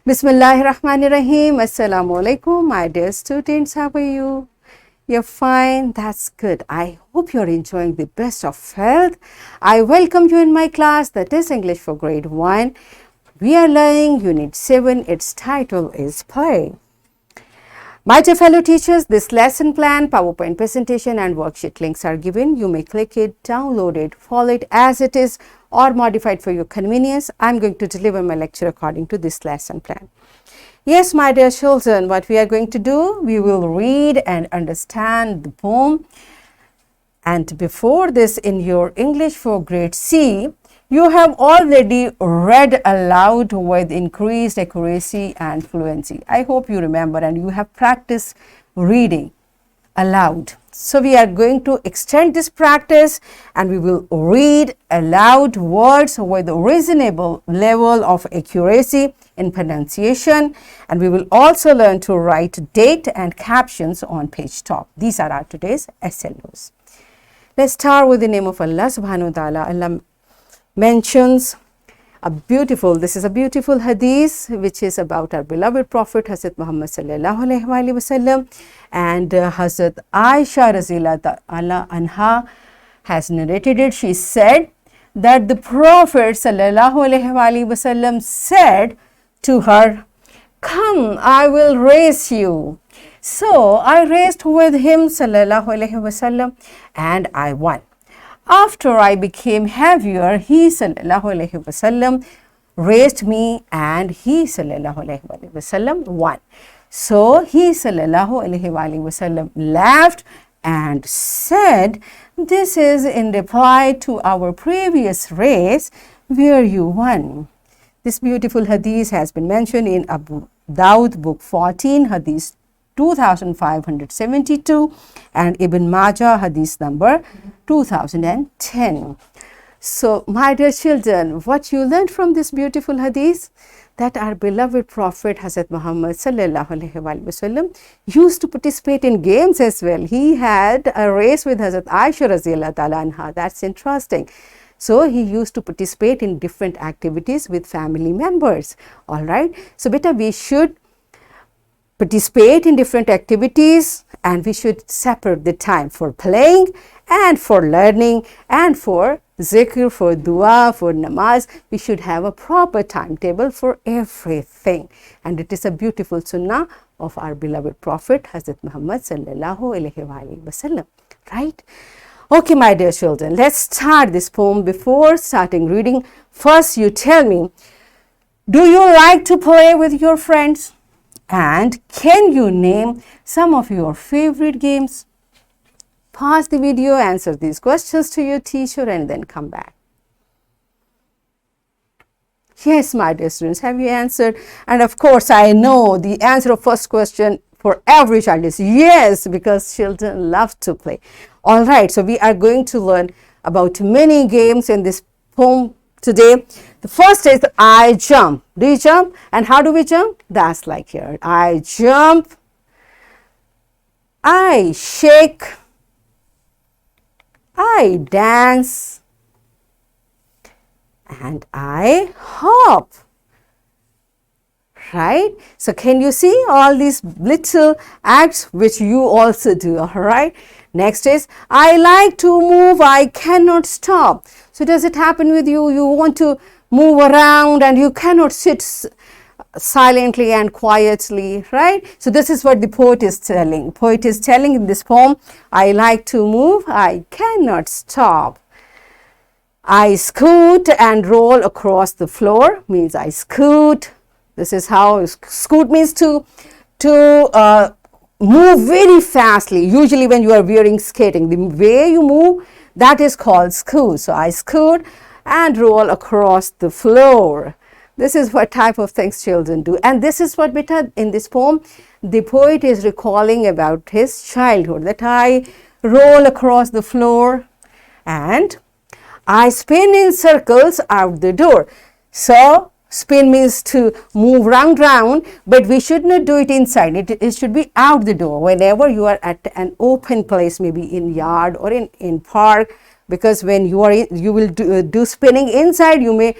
Bismillahirrahmanirrahim. Assalamu alaikum, my dear students. How are you? You're fine. That's good. I hope you're enjoying the best of health. I welcome you in my class, that is English for grade 1. We are learning Unit 7. Its title is Play. My dear fellow teachers, this lesson plan, PowerPoint presentation and worksheet links are given. You may click it, download it, follow it as it is or modify it for your convenience. I'm going to deliver my lecture according to this lesson plan. Yes, my dear children, what we are going to do, we will read and understand the poem. And before this, in your English for grade C, you have already read aloud with increased accuracy and fluency. I hope you remember and you have practiced reading aloud. So we are going to extend this practice and we will read aloud words with a reasonable level of accuracy in pronunciation, and we will also learn to write date and captions on page top. These are our today's SLOs. Let's start with the name of Allah subhanahu wa ta'ala. Allah mentions this is a beautiful hadith which is about our beloved Prophet Hazrat Muhammad sallallahu alaihi wasallam, and Hazrat Aisha raziyallahu ta'ala anha has narrated it. She said that the Prophet sallallahu alaihi wasallam said to her, "Come, I will race you." So I raced with him sallallahu alaihi wasallam and I won. After I became heavier, he sallallahu alaihi wasallam raised me and he sallallahu alaihi wasallam won. So he sallallahu alaihi wasallam laughed and said, "This is in reply to our previous race where you won." This beautiful hadith has been mentioned in Abu Dawud book 14, hadith 2572, and Ibn Majah hadith number 2010. So my dear children, what you learned from this beautiful hadith, that our beloved Prophet Hazrat Muhammad sallallahu alaihi wasallam used to participate in games as well. He had a race with Hazrat Aisha raziyallahu ta'ala anha. That's interesting. So he used to participate in different activities with family members. All right. So beta, we should participate in different activities and we should separate the time for playing and for learning and for zikr, for dua, for namaz. We should have a proper timetable for everything, and it is a beautiful sunnah of our beloved Prophet Hazrat Muhammad sallallahu alaihi wasallam, right? Okay, my dear children, let's start this poem. Before starting reading, first you tell me, do you like to play with your friends? And can you name some of your favorite games? Pause the video, answer these questions to your teacher and then come back. Yes, my dear students, have you answered? And of course, I know the answer of first question for every child is yes, because children love to play. All right, so we are going to learn about many games in this poem today. The first is I jump. Do you jump? And how do we jump? That's like here. I jump, I shake, I dance, and I hop. Right? So can you see all these little acts which you also do? All right. Next is I like to move, I cannot stop. So does it happen with you? You want to move around and you cannot sit silently and quietly, right? So this is what the poet is telling. Poet is telling in this poem, I like to move, I cannot stop. I scoot and roll across the floor, means I scoot. This is how scoot means to move very fastly. Usually when you are wearing skating, the way you move, that is called scoot. So I scoot and roll across the floor. This is what type of things children do. And this is what beta in this poem, the poet is recalling about his childhood, that I roll across the floor and I spin in circles out the door. So spin means to move round, but we should not do it inside. It should be out the door whenever you are at an open place, maybe in yard or in park, because when you will do spinning inside, you may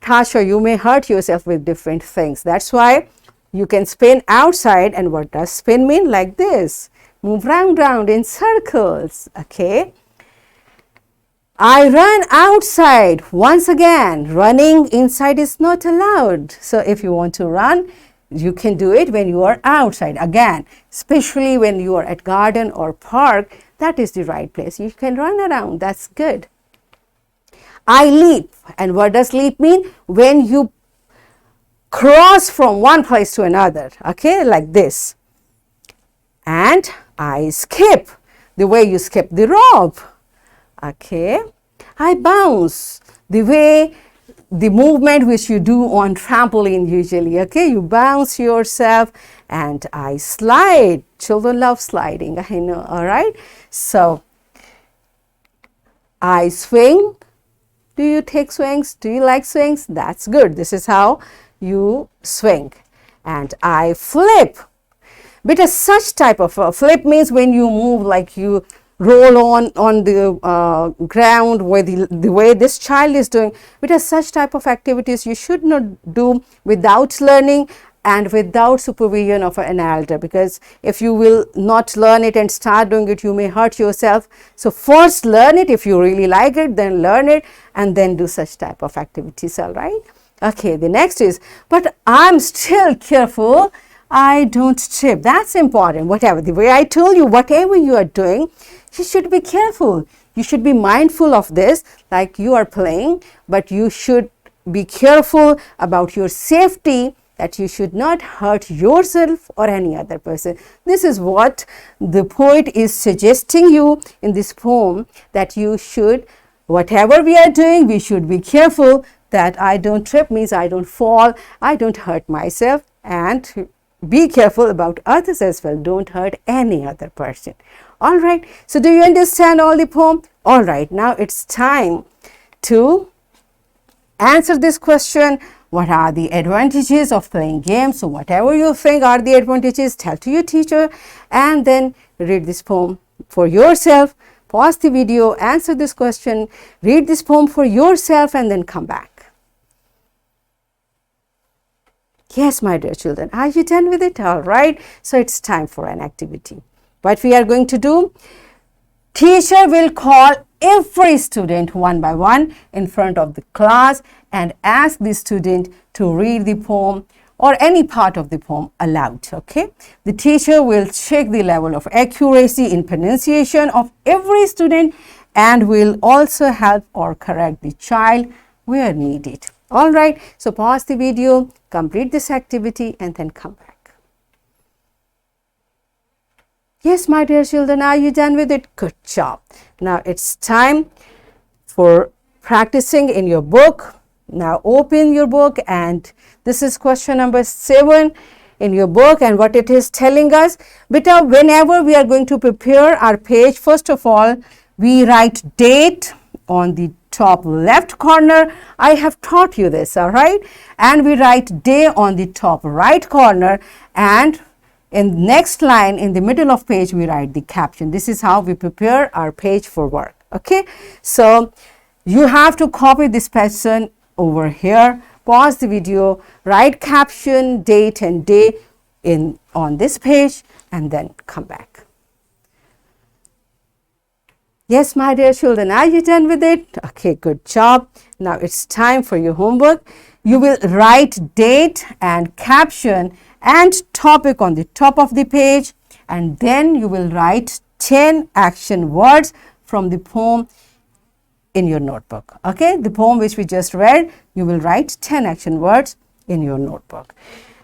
Tasha, you may hurt yourself with different things. That's why you can spin outside. And what does spin mean? Like this. Move round in circles. Okay. I run outside. Once again, running inside is not allowed. So if you want to run, you can do it when you are outside. Again, especially when you are at garden or park, that is the right place. You can run around. That's good. I leap. And what does leap mean? When you cross from one place to another. Okay, like this. And I skip. The way you skip the rope. Okay, I bounce, the movement which you do on trampoline usually. Okay, you bounce yourself. And I slide. Children love sliding, I know. All right, so I swing. Do you take swings? Do you like swings? That's good. This is how you swing. And I flip. But such type of flip means when you move, like you roll on the ground where the way this child is doing. Because such type of activities you should not do without learning and without supervision of an elder, because if you will not learn it and start doing it, you may hurt yourself. So first learn it. If you really like it, then learn it and then do such type of activities. All right. Okay, the next is, but I'm still careful. I don't trip. That's important. Whatever, the way I told you, whatever you are doing, you should be careful. You should be mindful of this, like you are playing, but you should be careful about your safety, that you should not hurt yourself or any other person. This is what the poet is suggesting you in this poem, that you should, whatever we are doing, we should be careful that I don't trip means I don't fall, I don't hurt myself, and be careful about others as well. Don't hurt any other person. All right. So do you understand all the poem? All right. Now it's time to answer this question. What are the advantages of playing games? So whatever you think are the advantages, tell to your teacher and then read this poem for yourself. Pause the video, answer this question, read this poem for yourself and then come back. Yes, my dear children, are you done with it? All right. So it's time for an activity. What we are going to do, teacher will call every student one by one in front of the class and ask the student to read the poem or any part of the poem aloud. Okay. The teacher will check the level of accuracy in pronunciation of every student and will also help or correct the child where needed. All right. So pause the video, complete this activity and then come back. Yes, my dear children, are you done with it? Good job. Now it's time for practicing in your book. Now open your book and this is question number 7 in your book, and what it is telling us. Beta, whenever we are going to prepare our page, first of all, we write date on the top left corner. I have taught you this, all right? And we write day on the top right corner, and in next line in the middle of page we write the caption. This is how we prepare our page for work. Okay, so you have to copy this pattern over here, pause the video, write caption, date and day on this page and then come back. Yes, my dear children, are you done with it? Okay, good job. Now it's time for your homework. You will write date and caption and topic on the top of the page, and then you will write 10 action words from the poem in your notebook. Okay, the poem which we just read, you will write 10 action words in your notebook.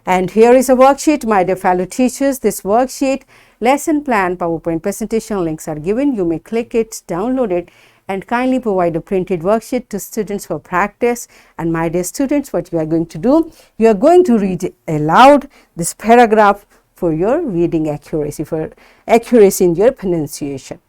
And here is a worksheet, my dear fellow teachers. This worksheet, lesson plan, PowerPoint presentation links are given. You may click it, download it, and kindly provide a printed worksheet to students for practice. And my dear students, what you are going to do, you are going to read aloud this paragraph for your reading accuracy, for accuracy in your pronunciation.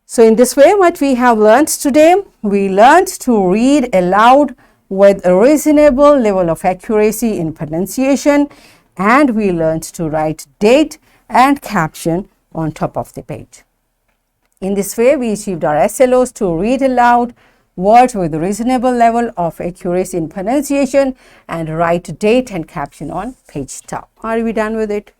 So in this way, what we have learned today, we learned to read aloud with a reasonable level of accuracy in pronunciation, and we learned to write date and caption on top of the page. In this way, we achieved our SLOs to read aloud, words with reasonable level of accuracy in pronunciation, and write date and caption on page top. Are we done with it?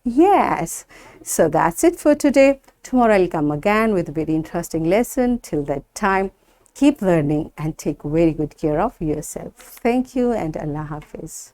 Yes. So that's it for today. Tomorrow I'll come again with a very interesting lesson. Till that time, keep learning and take very good care of yourself. Thank you and Allah Hafiz.